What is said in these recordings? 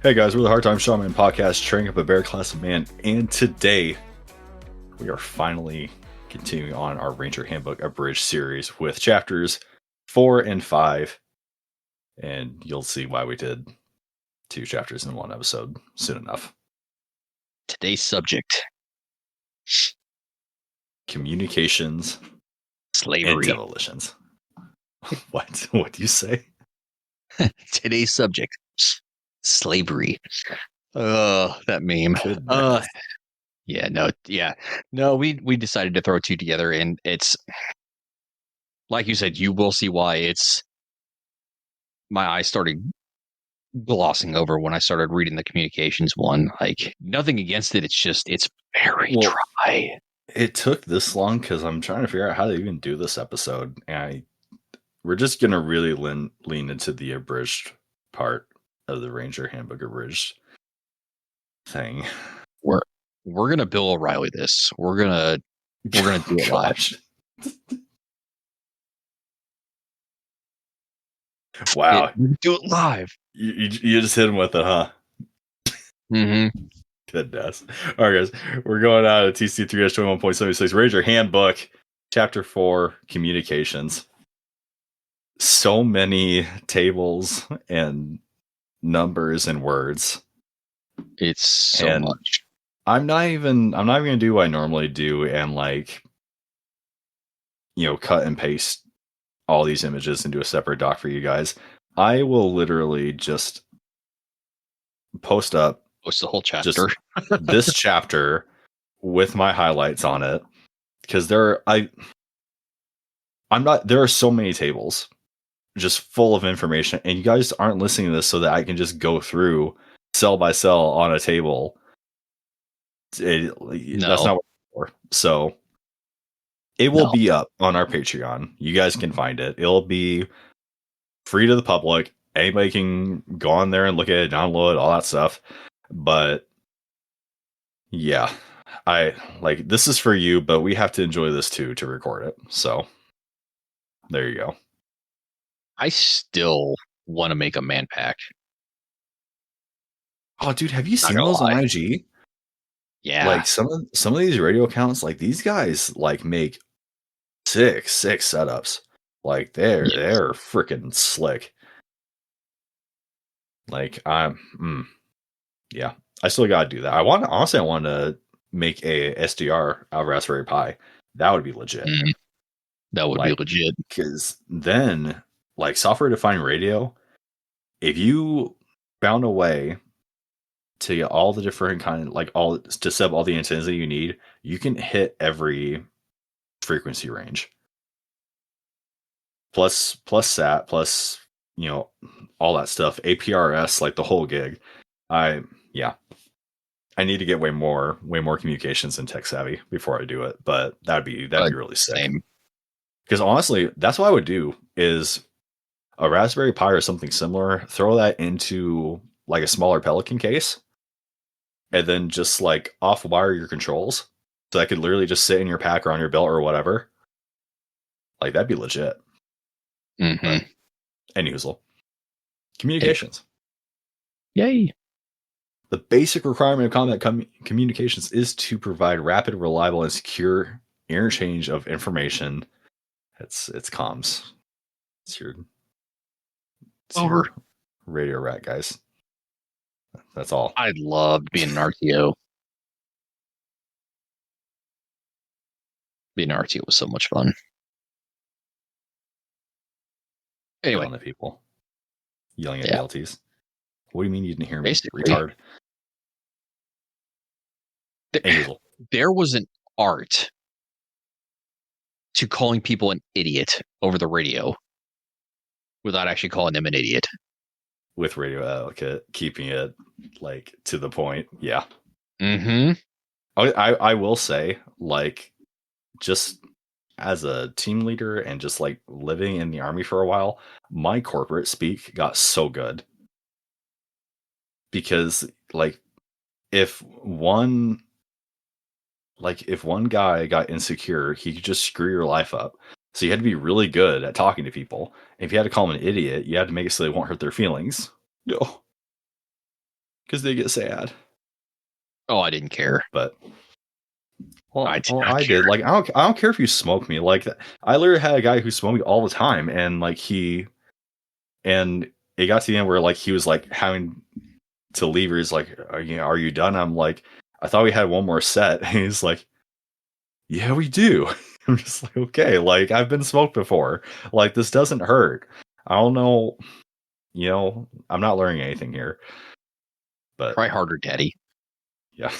Hey guys, we're the Hard Time Shaman podcast, training up a bear class of man, and today we are finally continuing on our Ranger Handbook Abridged series with chapters 4 and 5, and you'll see why we did 2 chapters in one episode soon enough. Today's subject: communications, slavery, and demolitions. What do you say? Today's subject: slavery. That meme. No. We decided to throw two together, and it's like you said. You will see why. It's my eyes started glossing over when I started reading the communications one. Like, nothing against it. It's just it's very dry. It took this long because I'm trying to figure out how to even do this episode, and we're just gonna really lean into the abridged part of the Ranger Handbook Abridged thing. We're gonna Bill O'Reilly this. We're gonna do it live. Wow, do it live. You just hit him with it, huh? Mm-hmm. Goodness. All right, guys, we're going out of TC 3-21.76 Ranger Handbook, Chapter 4, Communications. So many tables and numbers and words. It's so much. I'm not even gonna do what I normally do and cut and paste all these images into a separate doc for you guys. I will literally just post the whole chapter, this chapter with my highlights on it, because there are so many tables just full of information, and you guys aren't listening to this so that I can just go through cell by cell on a table. That's not what it's for. So it will be up on our Patreon. You guys can find it. It'll be free to the public. Anybody can go on there and look at it, download all that stuff. But yeah, this is for you, but we have to enjoy this too to record it. So there you go. I still want to make a man pack. Oh, dude, have you seen those on IG? Yeah, like some of these radio accounts, like these guys make six setups. Like they're freaking slick. Like I still gotta do that. I want to make a SDR out of Raspberry Pi. That would be legit. That would be legit. Because then, software defined radio, if you found a way to get all the different to set up all the antennas that you need, you can hit every frequency range. Plus SAT, plus all that stuff, APRS, like the whole gig. I need to get way more communications and tech savvy before I do it, but that'd be really sick. Because honestly, that's what I would do is a Raspberry Pi or something similar, throw that into a smaller Pelican case, and then just off wire your controls, so that could literally just sit in your pack or on your belt or whatever. That'd be legit. Mm-hmm. Anyways, communications. Yay. The basic requirement of combat communications is to provide rapid, reliable, and secure interchange of information. It's comms. It's your radio rat, guys. That's all. I loved being an RTO. Being an RTO was so much fun. Anyway, yelling at people, yelling at LTs. What do you mean you didn't hear me, retard? There was an art to calling people an idiot over the radio without actually calling them an idiot. With radio etiquette, keeping it to the point. Yeah. Mm-hmm. I will say, just as a team leader and just living in the Army for a while, my corporate speak got so good. Because if one guy got insecure, he could just screw your life up. So you had to be really good at talking to people. If you had to call them an idiot, you had to make it so they won't hurt their feelings. because they get sad. Oh, I didn't care. But I care. did. Like, I don't care if you smoke me. Like, I literally had a guy who smoked me all the time, and like and it got to the end where like he was like having to leave. Or he's like, "Are you done?" I'm like, "I thought we had one more set." And he's like, "Yeah, we do." I'm just like, okay, like I've been smoked before. Like, this doesn't hurt. I don't know. I'm not learning anything here. But try harder, Daddy. Yeah.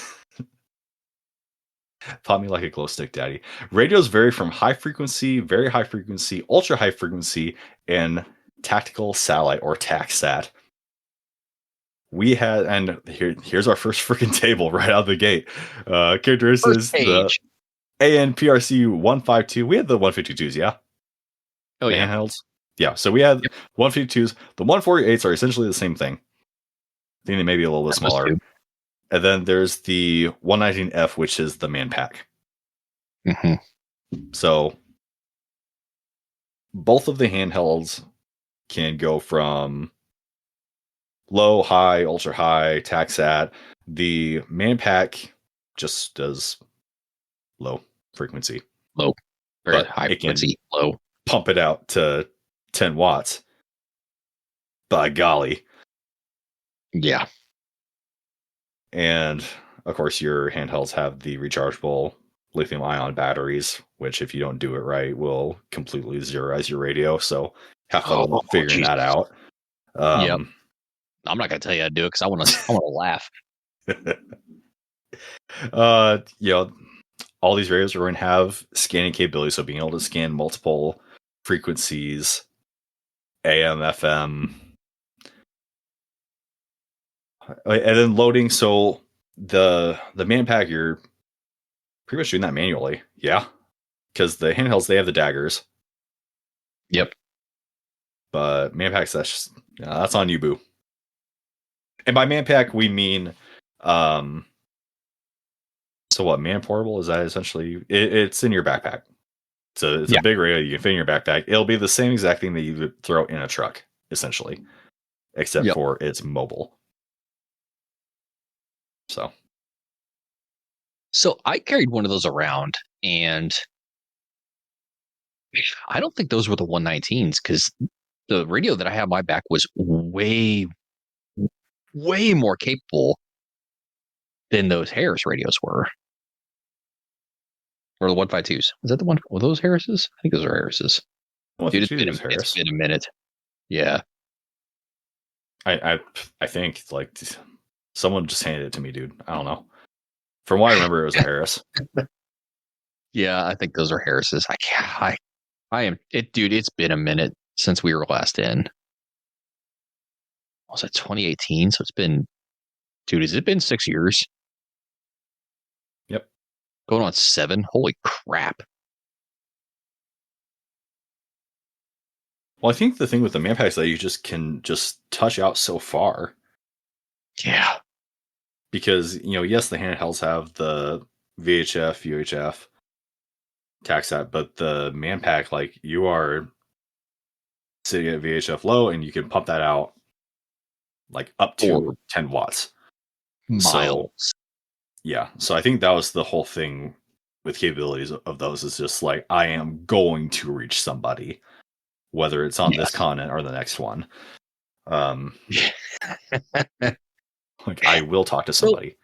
Taught me like a glow stick, Daddy. Radios vary from high frequency, very high frequency, ultra high frequency, and tactical satellite or TACSAT. We had, and here's our first freaking table right out of the gate. Characteristics: the ANPRC 152. We had the 152s, yeah. Oh yeah, handhelds. Yeah, so we had 152s. The 148s are essentially the same thing. I think they may be a little bit smaller. And then there's the 119F, which is the man pack. Mm-hmm. So both of the handhelds can go from low, high, ultra high, TACSAT. The man pack just does low frequency. Low. Very high frequency, low. Pump it out to 10 watts. By golly. Yeah. And of course, your handhelds have the rechargeable lithium ion batteries, which if you don't do it right, will completely zeroize your radio. So have fun figuring that out. Yep. I'm not gonna tell you how to do it because I want to laugh. All these radios are going to have scanning capability, so being able to scan multiple frequencies, AM, FM, and then loading. So the man pack, you're pretty much doing that manually, yeah, because the handhelds, they have the daggers. Yep. But man packs, that's on you, boo. And by man pack, we mean, so what? Man portable, is that essentially? It's in your backpack. So it's a big radio you can fit in your backpack. It'll be the same exact thing that you would throw in a truck, essentially, except for it's mobile. So I carried one of those around, and I don't think those were the 119s because the radio that I had on my back was way, way more capable than those Harris radios were. Or the 152s. Was that the one? Were those Harris's? I think those are Harris's. Dude, it's been a minute. Yeah. I think like someone just handed it to me, dude. I don't know. From what I remember, it was a Harris. Yeah, I think those are Harris's. I am it, dude. It's been a minute since we were last in. Was it 2018? So it's been, dude. Has it been 6 years? Yep. Going on 7. Holy crap. Well, I think the thing with the man packs is that you just can touch out so far. Yeah. Because, yes, the handhelds have the VHF, UHF, TACSAT, but the man pack, like, you are sitting at VHF low and you can pump that out like up to 10 watts. Miles. So, yeah. So I think that was the whole thing with capabilities of those, is just like, I am going to reach somebody, whether it's on this continent or the next one. Like, I will talk to somebody.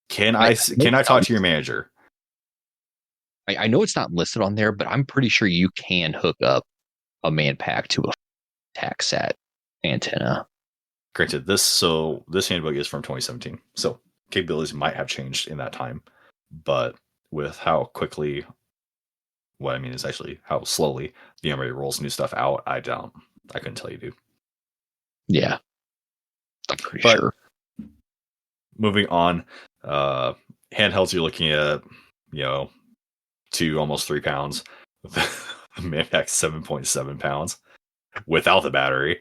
Can I talk to your manager? I know it's not listed on there, but I'm pretty sure you can hook up a man pack to a TACSAT antenna. Granted, this handbook is from 2017, so capabilities might have changed in that time. But with how quickly, what I mean is actually how slowly the Army rolls new stuff out, I couldn't tell you, dude. Yeah, I'm pretty sure. Moving on, handhelds, you're looking at 2 almost 3 pounds. Man pack 7.7 pounds without the battery.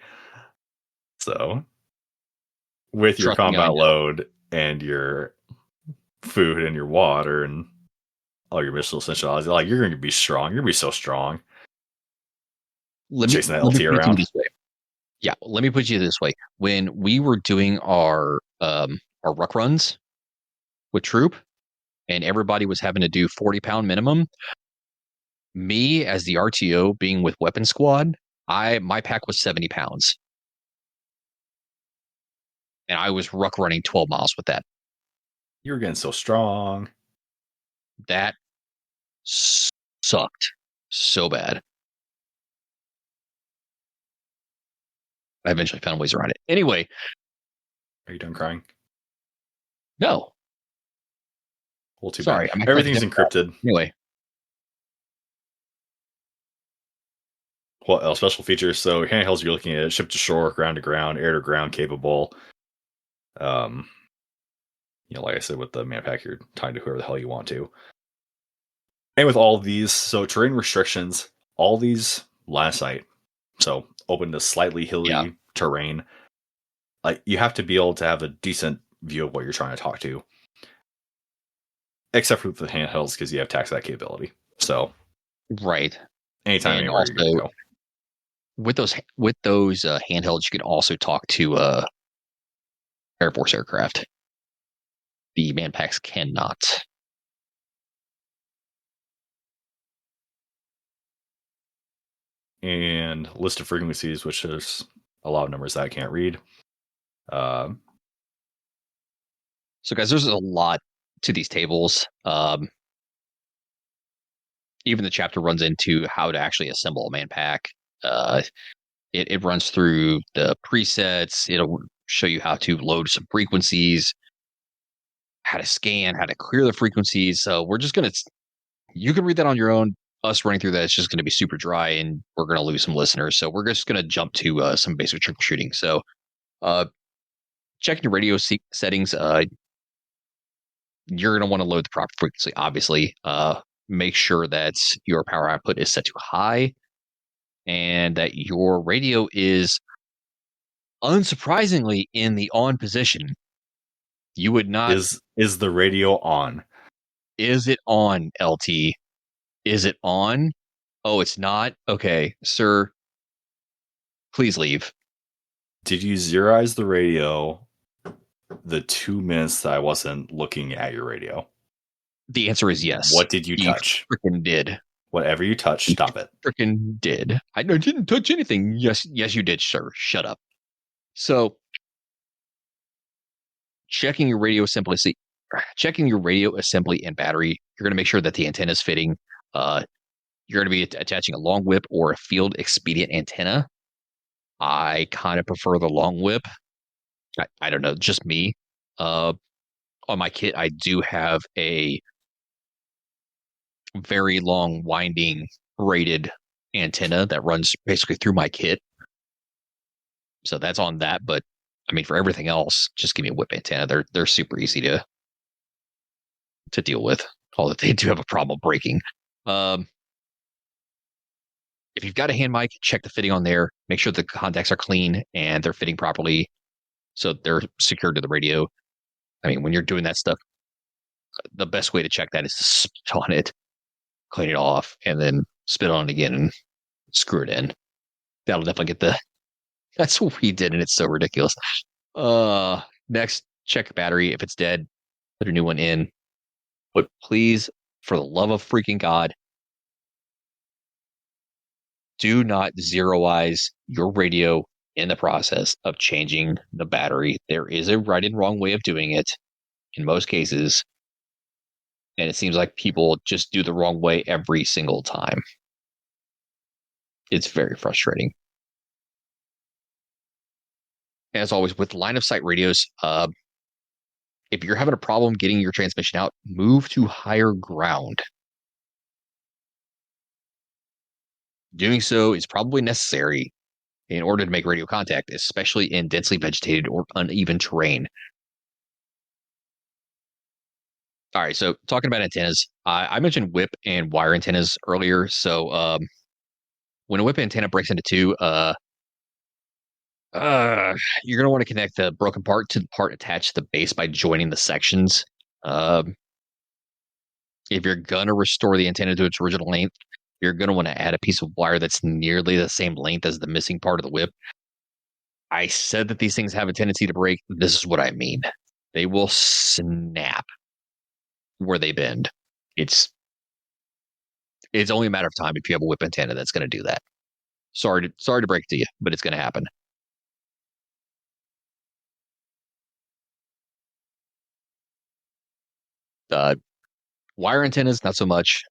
So with your combat load and your food and your water and all your missile essentials, like, you're going to be strong. You're going to be so strong. Chasing that LT around. Yeah, let me put you this way. When we were doing our our ruck runs with troop, and everybody was having to do 40-pound minimum. Me as the RTO being with weapon squad, my pack was 70 pounds. And I was ruck running 12 miles with that. You were getting so strong. That sucked so bad. I eventually found ways around it. Anyway. Are you done crying? No. Well, too Sorry, bad. Everything's encrypted. Anyway. Well, special features. So handhelds you're looking at ship to shore, ground to ground, air to ground capable. Like I said, with the man pack, you're tied to whoever the hell you want to. And with all of these, so terrain restrictions, all these line of sight. So open to slightly hilly terrain. Like you have to be able to have a decent view of what you're trying to talk to. Except for the handhelds, because you have tax that capability. So right. Anytime, anywhere also, you're gonna go. With those handhelds, you can also talk to Air Force aircraft. The man packs cannot. And list of frequencies, which is a lot of numbers that I can't read. So, guys, there's a lot to these tables. Even the chapter runs into how to actually assemble a man pack. It runs through the presets. It'll show you how to load some frequencies, how to scan, how to clear the frequencies. So we're just going to, you can read that on your own. Us running through that, it's just going to be super dry and we're going to lose some listeners. So we're just going to jump to some basic troubleshooting. So checking your radio settings, you're going to want to load the proper frequency, obviously. Make sure that your power output is set to high and that your radio is unsurprisingly in the on position. You would not. Is the radio on? Is it on, LT? Is it on? Oh, it's not? Okay, sir. Please leave. Did you zeroize the radio the 2 minutes that I wasn't looking at your radio? The answer is yes. What did you touch? Freaking did. Whatever you touched, stop it. Freaking did. I didn't touch anything. Yes, you did, sir. Shut up. So, checking your radio assembly and battery, you're going to make sure that the antenna is fitting. You're going to be attaching a long whip or a field expedient antenna. I kind of prefer the long whip. I don't know, just me. On my kit, I do have a very long winding braided antenna that runs basically through my kit. So that's on that. But I mean, for everything else, just give me a whip antenna. They're super easy to deal with. Although they do have a problem breaking. If you've got a hand mic, check the fitting on there. Make sure the contacts are clean and they're fitting properly, so they're secured to the radio. I mean, when you're doing that stuff, the best way to check that is to spit on it, clean it off, and then spit on it again and screw it in. That'll definitely get the. That's what we did, and it's so ridiculous. Next, check battery. If it's dead, put a new one in. But please, for the love of freaking God, do not zeroize your radio in the process of changing the battery. There is a right and wrong way of doing it in most cases. And it seems like people just do the wrong way every single time. It's very frustrating. As always, with line of sight radios, if you're having a problem getting your transmission out, move to higher ground. Doing so is probably necessary in order to make radio contact, especially in densely vegetated or uneven terrain. All right, so talking about antennas, I mentioned whip and wire antennas earlier. So when a whip antenna breaks into two, you're going to want to connect the broken part to the part attached to the base by joining the sections. If you're going to restore the antenna to its original length, you're going to want to add a piece of wire that's nearly the same length as the missing part of the whip. I said that these things have a tendency to break. This is what I mean. They will snap where they bend. It's only a matter of time if you have a whip antenna that's going to do that. Sorry to break it to you, but it's going to happen. Wire antennas, not so much.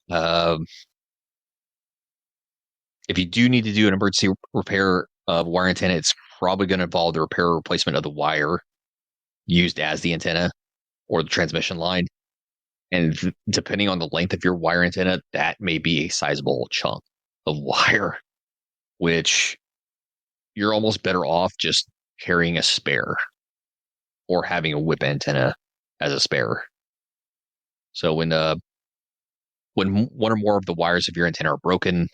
If you do need to do an emergency repair of wire antenna, it's probably going to involve the repair or replacement of the wire used as the antenna or the transmission line. And depending on the length of your wire antenna, that may be a sizable chunk of wire, which you're almost better off just carrying a spare or having a whip antenna as a spare. So when one or more of the wires of your antenna are broken,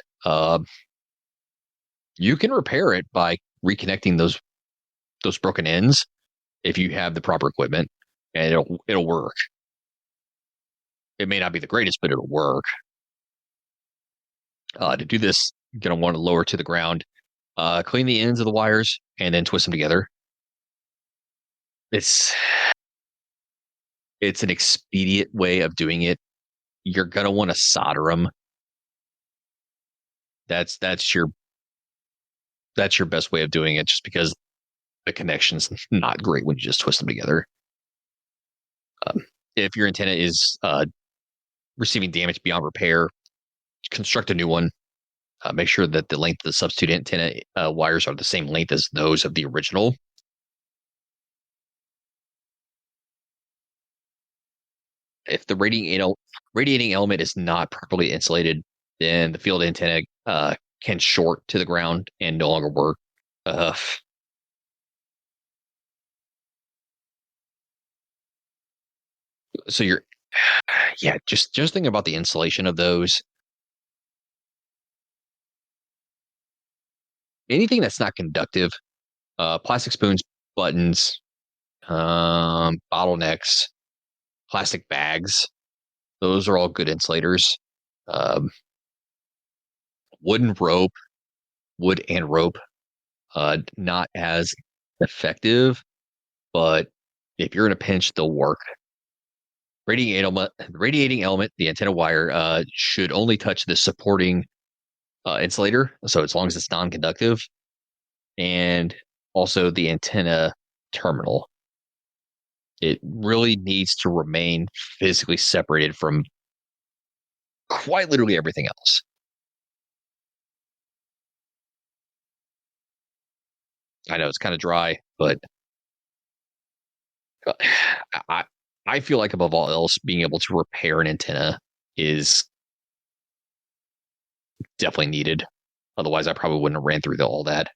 you can repair it by reconnecting those broken ends if you have the proper equipment, and it'll work. It may not be the greatest, but it'll work. To do this, you're going to want to lower to the ground, clean the ends of the wires, and then twist them together. It's an expedient way of doing it. You're going to want to solder them. That's your best way of doing it, just because the connection's not great when you just twist them together. If your antenna is receiving damage beyond repair, construct a new one. Make sure that the length of the substitute antenna wires are the same length as those of the original. If the radiating element is not properly insulated, then the field antenna can short to the ground and no longer work. So just think about the insulation of those. Anything that's not conductive, plastic spoons, buttons, bottlenecks, plastic bags, those are all good insulators. Wood and rope, not as effective, but if you're in a pinch, they'll work. Radiating element, the antenna wire, should only touch the supporting insulator, so as long as it's non-conductive, and also the antenna terminal. It really needs to remain physically separated from quite literally everything else. I know it's kind of dry, but I feel like above all else, being able to repair an antenna is definitely needed. Otherwise, I probably wouldn't have ran through all that.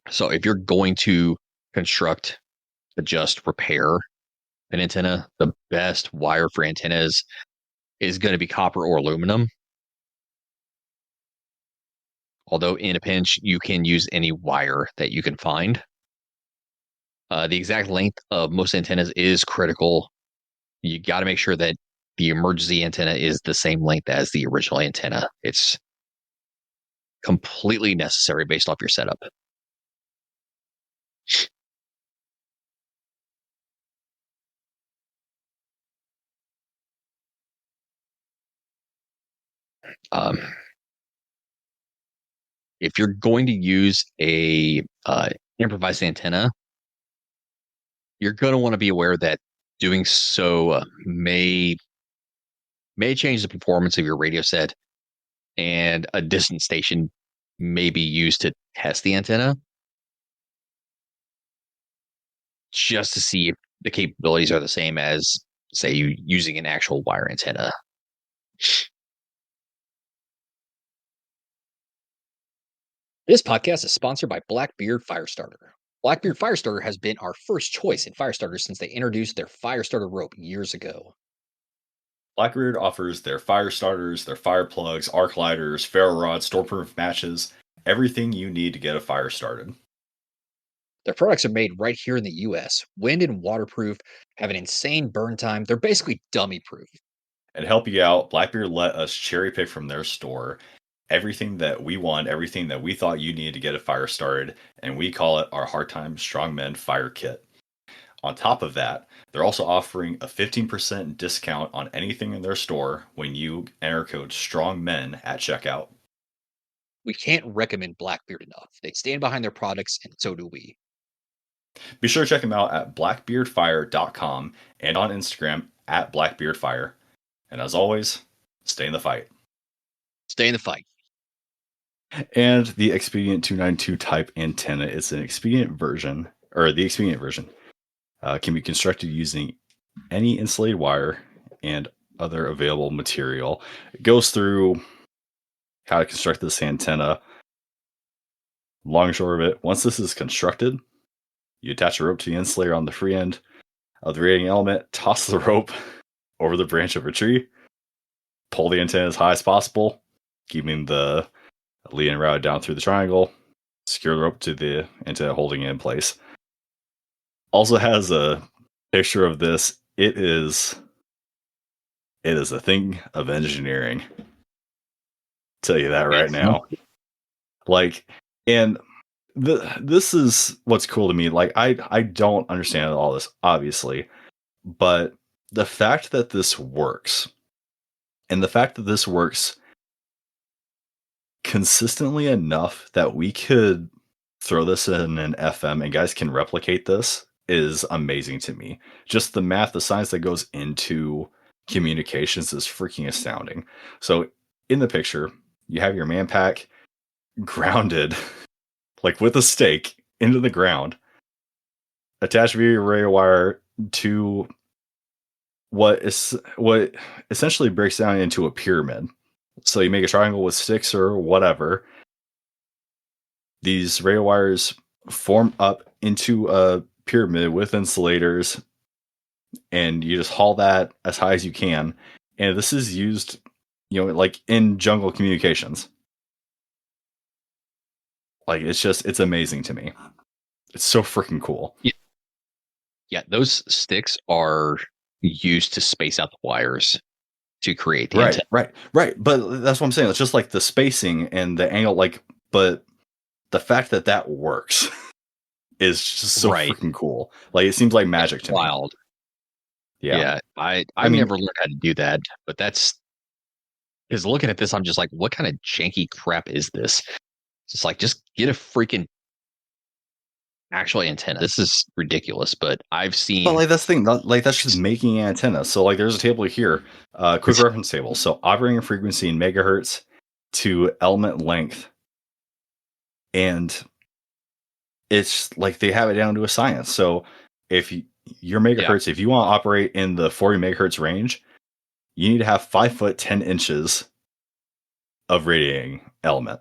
So if you're going to construct, adjust, repair an antenna, the best wire for antennas is going to be copper or aluminum. Although in a pinch, you can use any wire that you can find. The exact length of most antennas is critical. You got to make sure that the emergency antenna is the same length as the original antenna. It's completely necessary based off your setup. If you're going to use a improvised antenna, you're going to want to be aware that doing so may change the performance of your radio set, and a distant station may be used to test the antenna just to see if the capabilities are the same as, say, you using an actual wire antenna. This podcast is sponsored by Blackbeard Firestarter. Blackbeard Firestarter has been our first choice in Firestarter since they introduced their Firestarter rope years ago. Blackbeard offers their fire starters, their fire plugs, arc lighters, ferro rods, stormproof matches, everything you need to get a fire started. Their products are made right here in the US, wind and waterproof, have an insane burn time. They're basically dummy proof. And help you out, Blackbeard let us cherry pick from their store everything that we want, everything that we thought you needed to get a fire started, and we call it our Hard Time Strong Men Fire Kit. On top of that, they're also offering a 15% discount on anything in their store when you enter code STRONGMEN at checkout. We can't recommend Blackbeard enough. They stand behind their products, and so do we. Be sure to check them out at blackbeardfire.com and on Instagram at blackbeardfire. And as always, stay in the fight. Stay in the fight. And the Expedient 292 type antenna is an Expedient version, or the Expedient version, can be constructed using any insulated wire and other available material. It goes through how to construct this antenna. Long and short of it, once this is constructed, you attach a rope to the insulator on the free end of the radiating element, toss the rope over the branch of a tree, pull the antenna as high as possible, keeping the lead and route down through the triangle, secure the rope to the antenna, holding it in place. Also has a picture of this. It is a thing of engineering. I'll tell you that right now. Like, and this is what's cool to me. Like, I don't understand all this, obviously, but the fact that this works, and the fact that this works consistently enough that we could throw this in an FM and guys can replicate this is amazing to me. Just the math, the science that goes into communications is freaking astounding. So in the picture, you have your man pack grounded, like with a stake into the ground, attached via your radio wire to what essentially breaks down into a pyramid. So you make a triangle with sticks or whatever. These radio wires form up into a pyramid with insulators, and you just haul that as high as you can. And this is used, like in jungle communications. Like, it's amazing to me. It's so freaking cool. Yeah, those sticks are used to space out the wires to create the antenna. Right. But that's what I'm saying. It's just like the spacing and the angle, but the fact that works is just so freaking cool. Like, it seems like magic to me. Wild. Yeah. I mean, never learned how to do that, but that's because looking at this, I'm just like, what kind of janky crap is this? It's like, just get a freaking actual antenna. This is ridiculous, but I've seen. But that's the thing, that's just making an antenna. So there's a table here, quick reference table. So operating frequency in megahertz to element length, and it's like they have it down to a science. So if your megahertz, if you want to operate in the 40 megahertz range, you need to have 5 foot 10 inches of radiating element.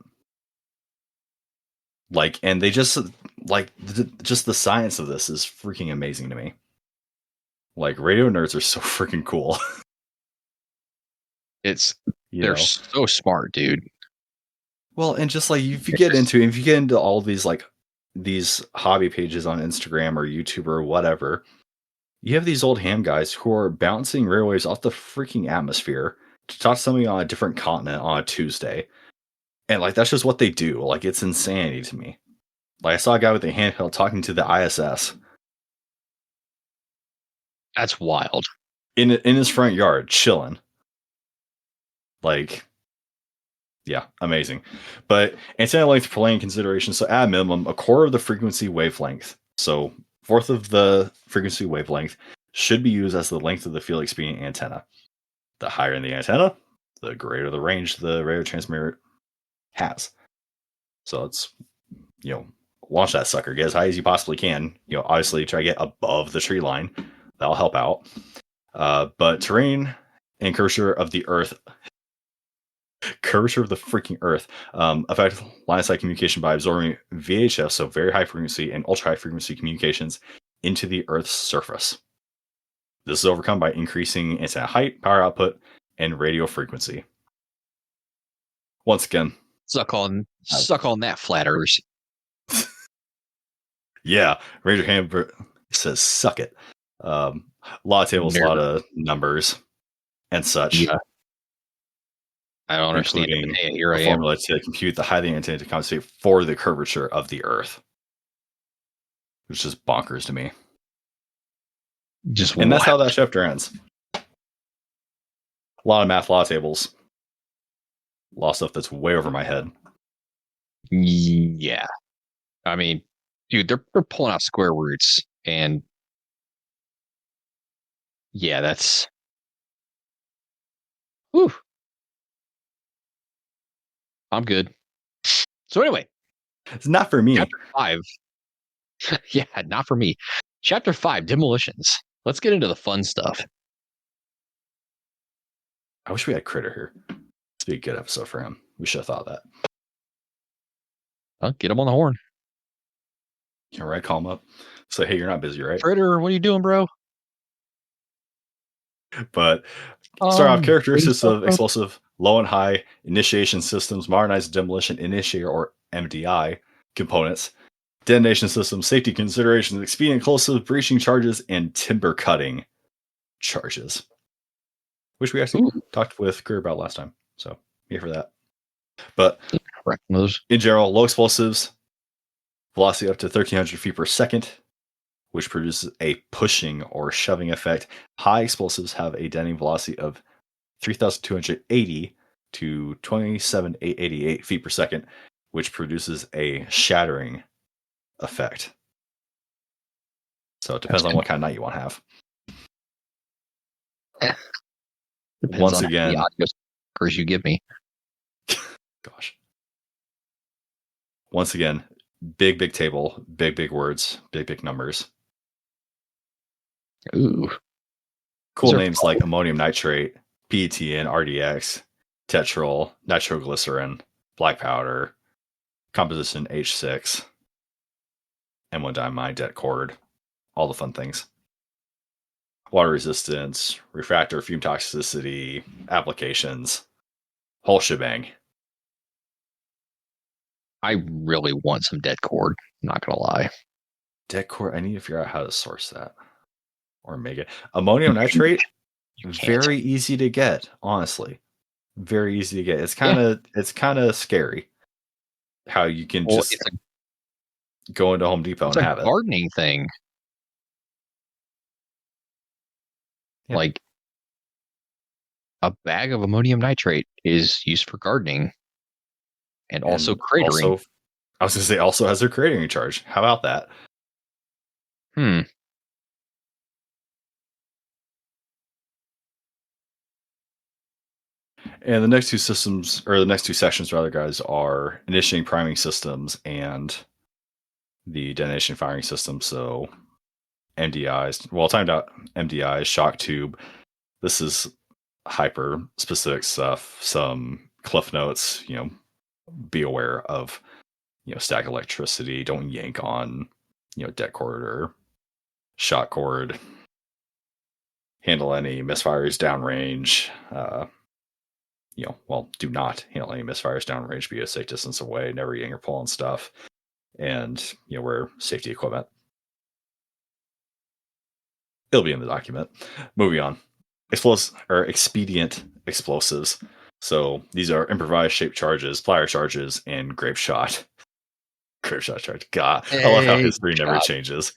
And they just just the science of this is freaking amazing to me. Like, radio nerds are so freaking cool. They're so smart, dude. Well, and just if you get into all these hobby pages on Instagram or YouTube or whatever, you have these old ham guys who are bouncing radio waves off the freaking atmosphere to talk to somebody on a different continent on a Tuesday. And that's just what they do. It's insanity to me. I saw a guy with a handheld talking to the ISS. That's wild. In his front yard, chilling. Yeah, amazing. But antenna length per lane consideration. So at minimum, a quarter of the frequency wavelength. So fourth of the frequency wavelength should be used as the length of the field expedient antenna. The higher in the antenna, the greater the range the radio transmitter has. So it's, launch that sucker, get as high as you possibly can. Obviously try to get above the tree line. That'll help out. But terrain and curvature of the freaking earth affect line of sight communication by absorbing VHF, so very high frequency and ultra high frequency communications, into the earth's surface. This is overcome by increasing antenna height, power output, and radio frequency. Once again, suck on that, flat earthers. Yeah, Ranger Handbook says suck it. A lot of tables, a lot of numbers. and such. Yeah. I don't understand it, but hey, here I am. Formula to compute the highly intended to compensate for the curvature of the Earth, which is bonkers to me. And that's how that chapter ends. A lot of math law tables. A lot of stuff that's way over my head. Yeah. I mean, dude, they're pulling out square roots, and yeah, that's whew. I'm good. So anyway, it's not for me. Chapter 5. Yeah, not for me. Chapter 5, Demolitions. Let's get into the fun stuff. I wish we had Critter here. This would be a good episode for him. We should have thought of that. Well, get him on the horn. Can I call him up? Say, hey, you're not busy, right? Critter, what are you doing, bro? But start off characteristics of explosive low and high initiation systems, modernized demolition initiator or MDI components, detonation systems, safety considerations, expedient explosive breaching charges, and timber cutting charges, which we actually talked with Greer about last time. So here for that. But in general, low explosives, velocity up to 1,300 feet per second, which produces a pushing or shoving effect. High explosives have a detonating velocity of 3,280 to 27,888 feet per second, which produces a shattering effect. So it depends on what kind of night you want to have. Once again, the audio scores you give me. Gosh. Once again, big table, big words, big numbers. Ooh. Cool names like ammonium nitrate, PETN, RDX, tetrol, nitroglycerin, black powder, composition H6, M1 diamide, det cord, all the fun things. Water resistance, refractor, fume toxicity, applications, whole shebang. I really want some det cord, not gonna lie. Det cord, I need to figure out how to source that. Or make it. Ammonium nitrate, very easy to get, honestly. Very easy to get. It's kind of scary how you can just go into Home Depot and have it. It's a gardening thing. Yeah. Like a bag of ammonium nitrate is used for gardening and also cratering. Also, I was going to say also has their cratering charge. How about that? And the next two systems, or the next two sections, rather, guys, are initiating priming systems and the detonation firing system. So MDIs, well, timed out MDIs, shock tube. This is hyper specific stuff. Some cliff notes, be aware of, static electricity. Don't yank on, det cord or shot cord. Handle any misfires downrange. Do not handle any misfires downrange. Be a safe distance away. Never yank or pull on stuff. And, wear safety equipment. It'll be in the document. Moving on. Expedient explosives. So these are improvised shaped charges, plier charges, and grape shot. Grape shot charge. God, I love how history never changes.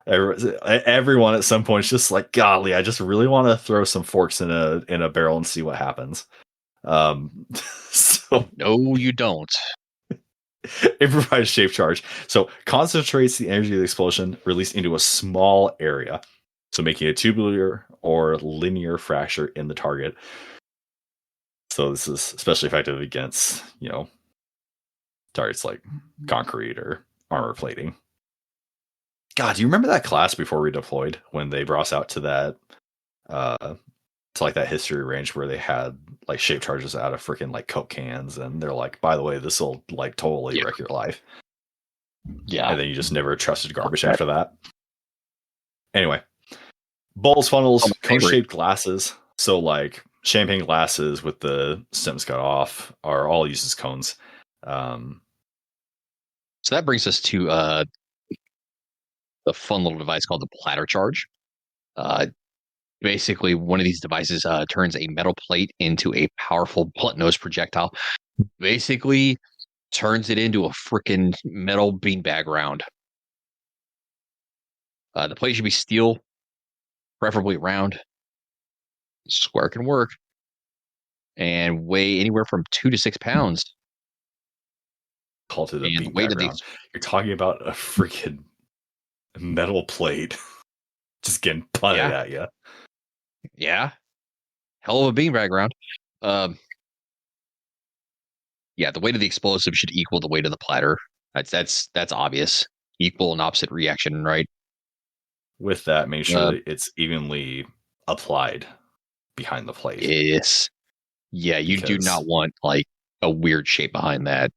Everyone at some point is just like, golly, I just really want to throw some forks in a barrel and see what happens. So no, you don't. Improvised shape charge. So concentrates the energy of the explosion released into a small area. So making a tubular or linear fracture in the target. So this is especially effective against, targets like concrete or armor plating. God, do you remember that class before we deployed when they brought us out to that, to like that history range where they had like shape charges out of freaking like Coke cans, and they're like, by the way, this will like totally wreck your life. Yeah. And then you just never trusted garbage after that. Anyway, bowls, funnels, cone-shaped glasses. So like champagne glasses with the stems cut off are all used as cones. So that brings us to the fun little device called the platter charge. basically one of these devices turns a metal plate into a powerful blunt nose projectile. Basically turns it into a freaking metal beanbag round. The plate should be steel, preferably round. Square can work. And weigh anywhere from 2 to 6 pounds. Called it a beanbag round. You're talking about a freaking metal plate just getting punted at you. Yeah. Hell of a beanbag round. Yeah, the weight of the explosive should equal the weight of the platter. That's obvious. Equal and opposite reaction, right? With that, make sure that it's evenly applied behind the plate. Yes. Yeah, you do not want like a weird shape behind that.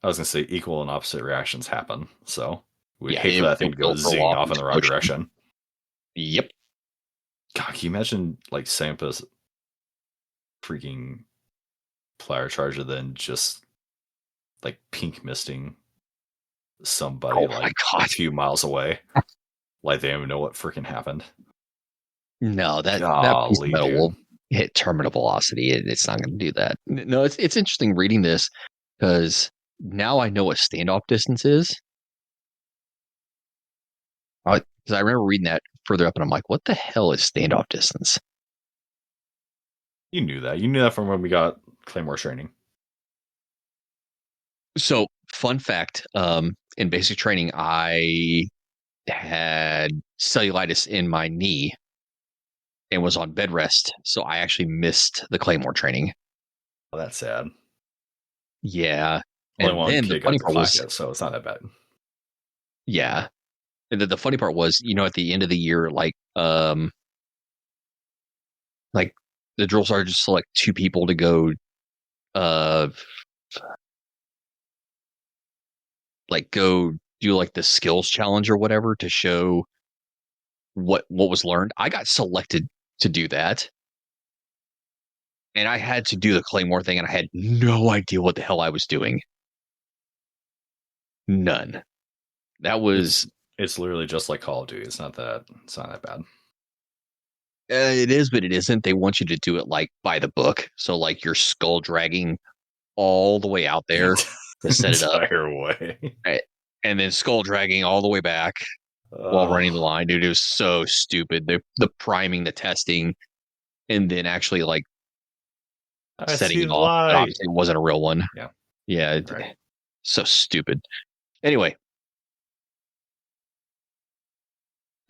I was gonna say equal and opposite reactions happen, so we hate for that thing to go zing off in the wrong direction. Yep. God, can you imagine like Sampa's freaking platter charger then just like pink misting somebody a few miles away? Like they don't even know what freaking happened. No, that piece of metal will hit terminal velocity. It's not going to do that. No, it's interesting reading this because now I know what standoff distance is. Because I remember reading that further up, and I'm like, "What the hell is standoff distance?" You knew that. You knew that from when we got Claymore training. So, fun fact: in basic training, I had cellulitis in my knee and was on bed rest, so I actually missed the Claymore training. Oh, that's sad. Yeah, and then the funny part was, so it's not that bad. Yeah, and the funny part was, at the end of the year, like the drill sergeant select 2 people to go, go do like the skills challenge or whatever to show what was learned. I got selected to do that. And I had to do the Claymore thing, and I had no idea what the hell I was doing. None. That was... It's literally just like Call of Duty. It's not that bad. It is, but it isn't. They want you to do it like by the book. So like you're skull dragging all the way out there to set it up. Entire way. Right. And then skull dragging all the way back while running the line. Dude, it was so stupid. The priming, the testing, and then actually like setting it off. Obviously, it wasn't a real one. Yeah. Yeah. Right. So stupid. Anyway,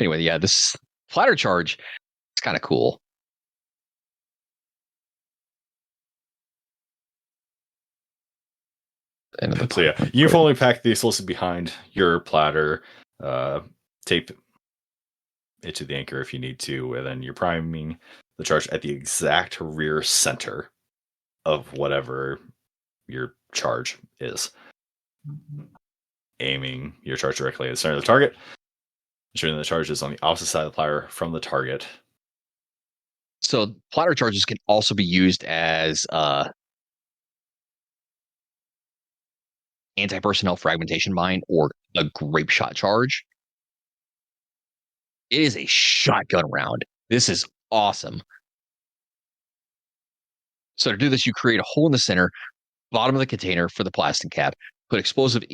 yeah, this platter charge is kind of cool. So yeah, uniformly pack the explosive behind your platter, tape it to the anchor if you need to, and then you're priming the charge at the exact rear center of whatever your charge is. Aiming your charge directly at the center of the target, ensuring the charge is on the opposite side of the platter from the target. So platter charges can also be used as anti-personnel fragmentation mine or a grape shot charge. It is a shotgun round. This is awesome. So to do this, you create a hole in the center, bottom of the container for the plastic cap. Put explosive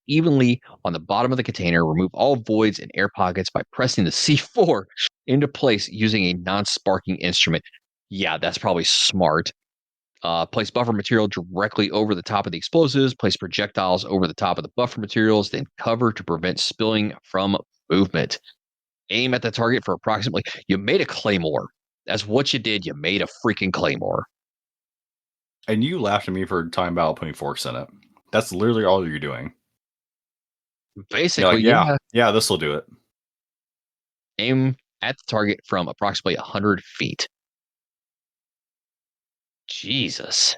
evenly on the bottom of the container. Remove all voids and air pockets by pressing the C4 into place using a non-sparking instrument. Yeah, that's probably smart. Place buffer material directly over the top of the explosives. Place projectiles over the top of the buffer materials, then cover to prevent spilling from movement. Aim at the target for approximately... You made a claymore. That's what you did. You made a freaking claymore. And you laughed at me for talking about putting forks in it. That's literally all you're doing. Basically, yeah, this will do it. Aim at the target from approximately 100 feet. Jesus.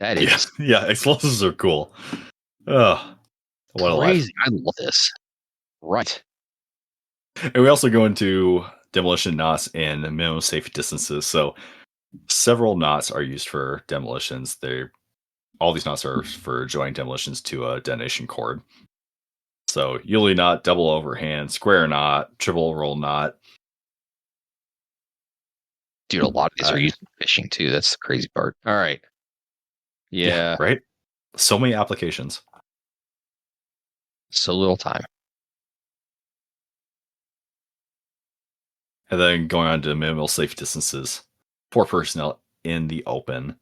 That is... Yeah, explosives are cool. Ugh. What crazy. I love this. Right. And we also go into demolition knots and minimum safe distances. So several knots are used for demolitions. All these knots are for joining demolitions to a detonation cord. So Yuli knot, double overhand, square knot, triple roll knot. Dude, a lot of these are used in fishing too. That's the crazy part. All right. Yeah. Right? So many applications. So little time. And then going on to minimal safe distances for personnel in the open.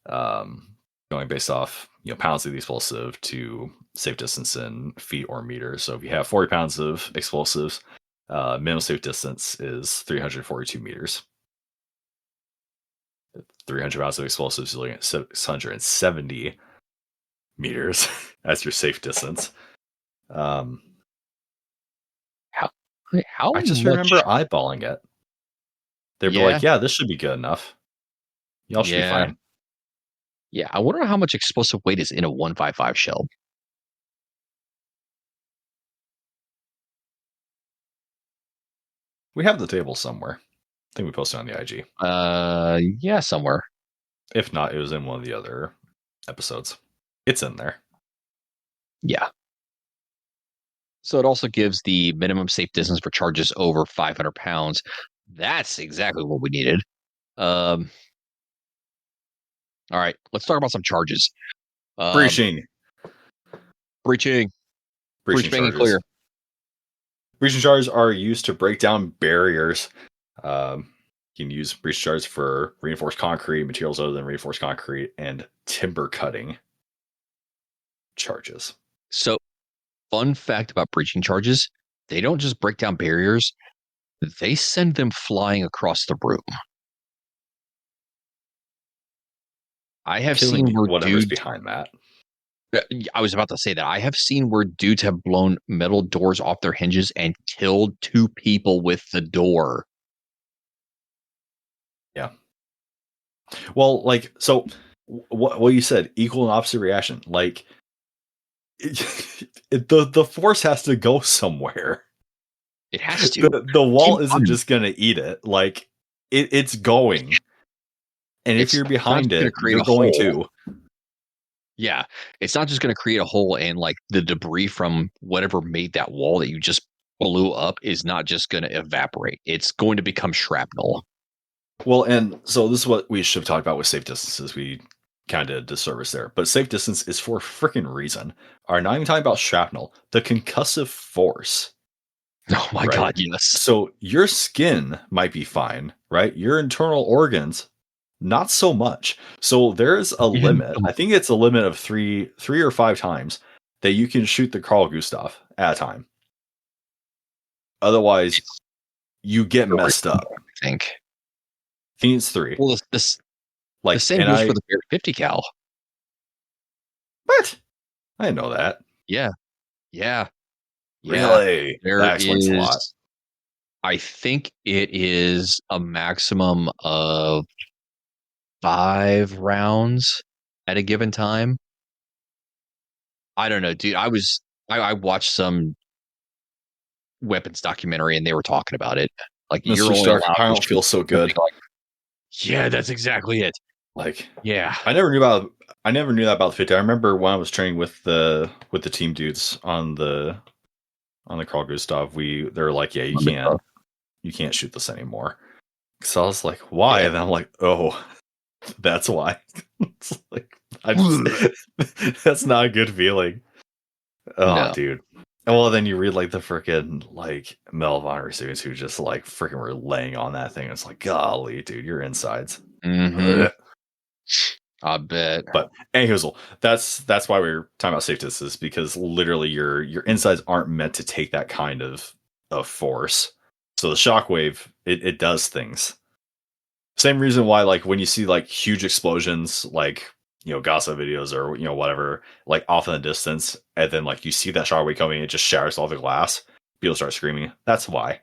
Going based off pounds of the explosive to safe distance in feet or meters. So if you have 40 pounds of explosives, minimum safe distance is 342 meters. 300 pounds of explosives, you're looking at 670 meters as your safe distance. How I just remember eyeballing it. They'd be like, yeah, this should be good enough. Y'all should be fine. Yeah, I wonder how much explosive weight is in a 155 shell. We have the table somewhere. I think we posted on the IG. Yeah, somewhere. If not, it was in one of the other episodes. It's in there. Yeah. So it also gives the minimum safe distance for charges over 500 pounds. That's exactly what we needed. All right, let's talk about some charges. Breaching charges. Clear. Breaching charges are used to break down barriers. You can use breaching charges for reinforced concrete, materials other than reinforced concrete, and timber cutting charges. So, fun fact about breaching charges, they don't just break down barriers, they send them flying across the room. I have seen where whatever's behind that. I was about to say that. I have seen where dudes have blown metal doors off their hinges and killed 2 people with the door. Yeah. Well, so what you said, equal and opposite reaction. Like, the force has to go somewhere. It has to. The wall isn't just going to eat it. Like, it's going. And if you're behind it, you're going to. Yeah. It's not just going to create a hole, and like the debris from whatever made that wall that you just blew up is not just going to evaporate. It's going to become shrapnel. Well, and so this is what we should have talked about with safe distances. We kind of disservice there. But safe distance is for a freaking reason. Are not even talking about shrapnel. The concussive force. Oh my God, yes. So your skin might be fine, right? Your internal organs, not so much. So there's a limit. I think it's a limit of three or 5 times that you can shoot the Carl Gustav at a time. Otherwise, you get messed up. I think it's 3. Well, the same goes for the 50 cal. What? I didn't know that. Yeah. Really? That explains a lot. I think it is a maximum of 5 rounds at a given time. I don't know, dude. I watched some weapons documentary and they were talking about it. Like, Mr. Stark, I don't feel so good. Yeah, that's exactly it. Like, yeah, I never knew that about the 50. I remember when I was training with the team dudes on the Carl Gustav, they're like, yeah, you can't shoot this anymore. So I was like, why? Yeah. And I'm like, oh, that's why. It's like, that's not a good feeling. Oh, no. Dude. Well, then you read like the freaking like Medal of Honor recipients who just like freaking were laying on that thing. It's like, golly, dude, your insides. Mm-hmm. I bet. But anyways, that's why we're talking about safe distance, because literally your insides aren't meant to take that kind of force. So the shockwave, it does things. Same reason why, like, when you see like huge explosions, like, gossip videos or whatever, like off in the distance, and then like you see that shockwave coming, it just shatters all the glass. People start screaming. That's why.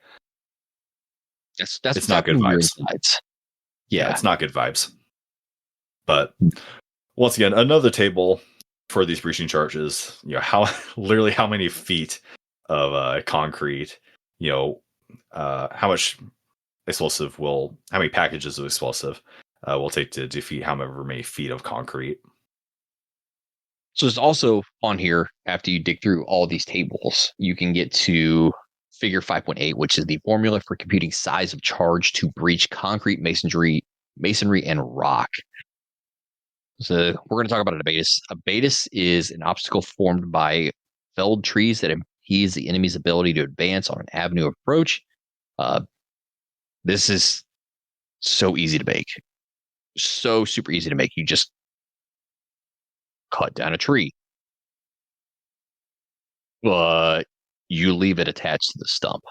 That's it's not good vibes. Yeah, it's not good vibes. But once again, another table for these breaching charges. How many feet of concrete. How much explosive how many packages of explosive will take to defeat however many feet of concrete. So there's also on here, after you dig through all these tables, you can get to figure 5.8, which is the formula for computing size of charge to breach concrete, masonry, and rock. So we're going to talk about an abatis. Abatis is an obstacle formed by felled trees that impedes the enemy's ability to advance on an avenue of approach. This is so easy to make. So super easy to make. You just cut down a tree, but you leave it attached to the stump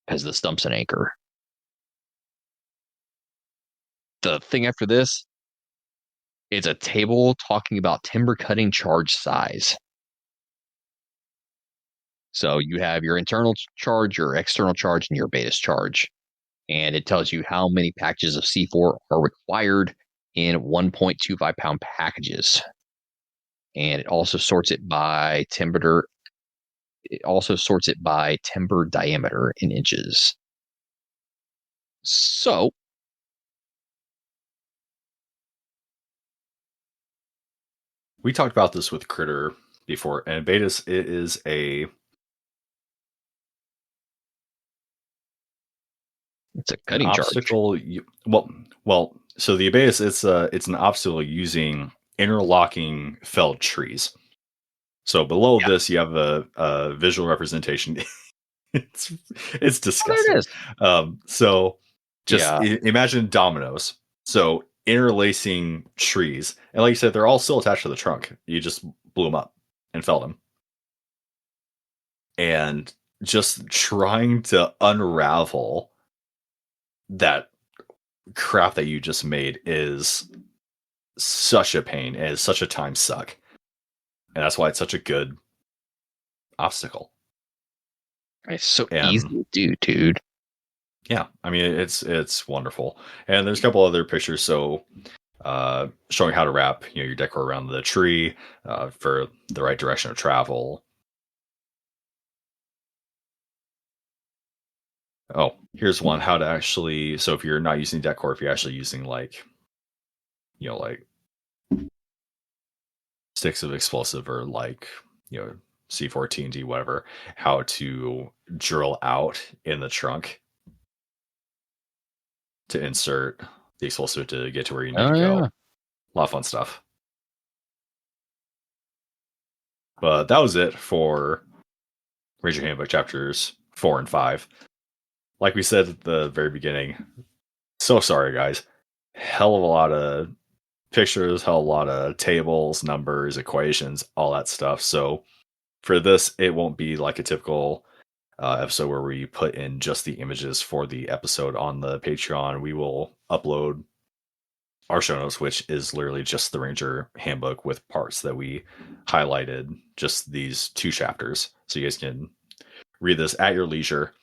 as the stump's an anchor. The thing after this, it's a table talking about timber cutting charge size. So you have your internal charge, your external charge, and your abatis charge. And it tells you how many packages of C4 are required in 1.25 pound packages. And it also sorts it by timber. It also sorts it by timber diameter in inches. So we talked about this with Critter before, and abatis is it's a cutting obstacle. So the abatis it's an obstacle using interlocking felled trees. So below this, you have a visual representation. it's disgusting. There it is. So just imagine dominoes. So interlacing trees, and like you said, they're all still attached to the trunk. You just blew them up and felled them, and just trying to unravel that crap that you just made is such a pain and is such a time suck. And that's why it's such a good obstacle. It's so easy to do, dude. Yeah, I mean it's wonderful. And there's a couple other pictures, so showing how to wrap your decor around the tree for the right direction of travel. Oh, here's one: how to actually. So if you're not using decor, if you're actually using like sticks of explosive or like C4 TNT, whatever, how to drill out in the trunk to insert the explosive to get to where you need to go. A lot of fun stuff. But that was it for Ranger Handbook chapters 4 and 5. Like we said at the very beginning, so sorry guys. Hell of a lot of pictures, hell of a lot of tables, numbers, equations, all that stuff. So for this, it won't be like a typical episode where we put in just the images for the episode on the Patreon. We will upload our show notes, which is literally just the Ranger Handbook with parts that we highlighted, just these 2 chapters. So you guys can read this at your leisure,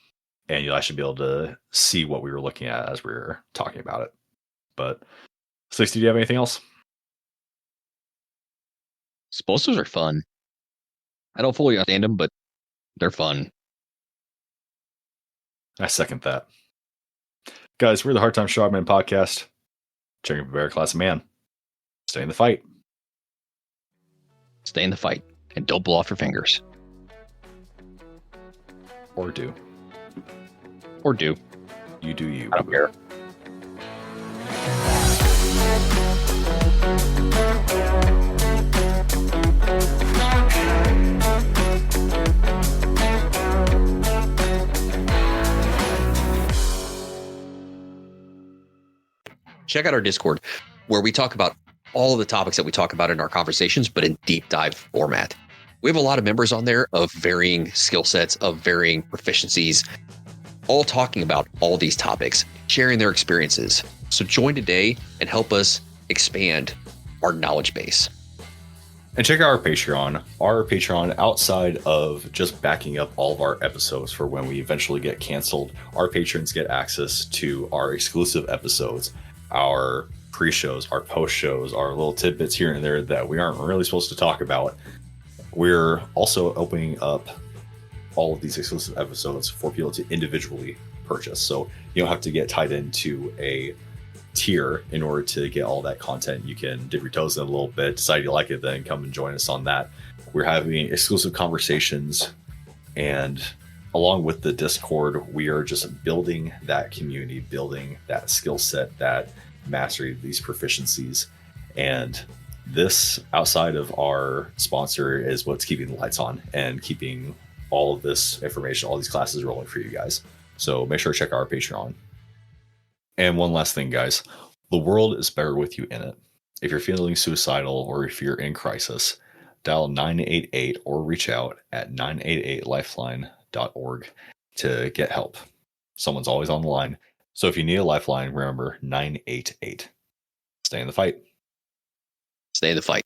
and you'll actually be able to see what we were looking at as we were talking about it. But 60, do you have anything else? Explosives are fun. I don't fully understand them, but they're fun. I second that. Guys, we're the Hard Time Strongman podcast. Checking for Bear Class Man. Stay in the fight. Stay in the fight. And don't blow off your fingers. Or do. Or do. You do you. I don't care. Check out our Discord, where we talk about all of the topics that we talk about in our conversations, but in deep dive format. We have a lot of members on there of varying skill sets, of varying proficiencies, all talking about all these topics, sharing their experiences. So join today and help us expand our knowledge base. And check out our Patreon. Our Patreon, outside of just backing up all of our episodes for when we eventually get canceled, our patrons get access to our exclusive episodes, our pre-shows, our post-shows, our little tidbits here and there that we aren't really supposed to talk about. We're also opening up all of these exclusive episodes for people to individually purchase. So you don't have to get tied into a tier in order to get all that content. You can dip your toes in a little bit, decide you like it, then come and join us on that. We're having exclusive conversations, and along with the Discord, we are just building that community, building that skill set, that mastery, these proficiencies. And this, outside of our sponsor, is what's keeping the lights on and keeping all of this information, all these classes rolling for you guys. So make sure to check out our Patreon. And one last thing, guys, the world is better with you in it. If you're feeling suicidal or if you're in crisis, dial 988 or reach out at 988lifeline.org to get help. Someone's always on the line. So if you need a lifeline, remember 988. Stay in the fight. Stay in the fight.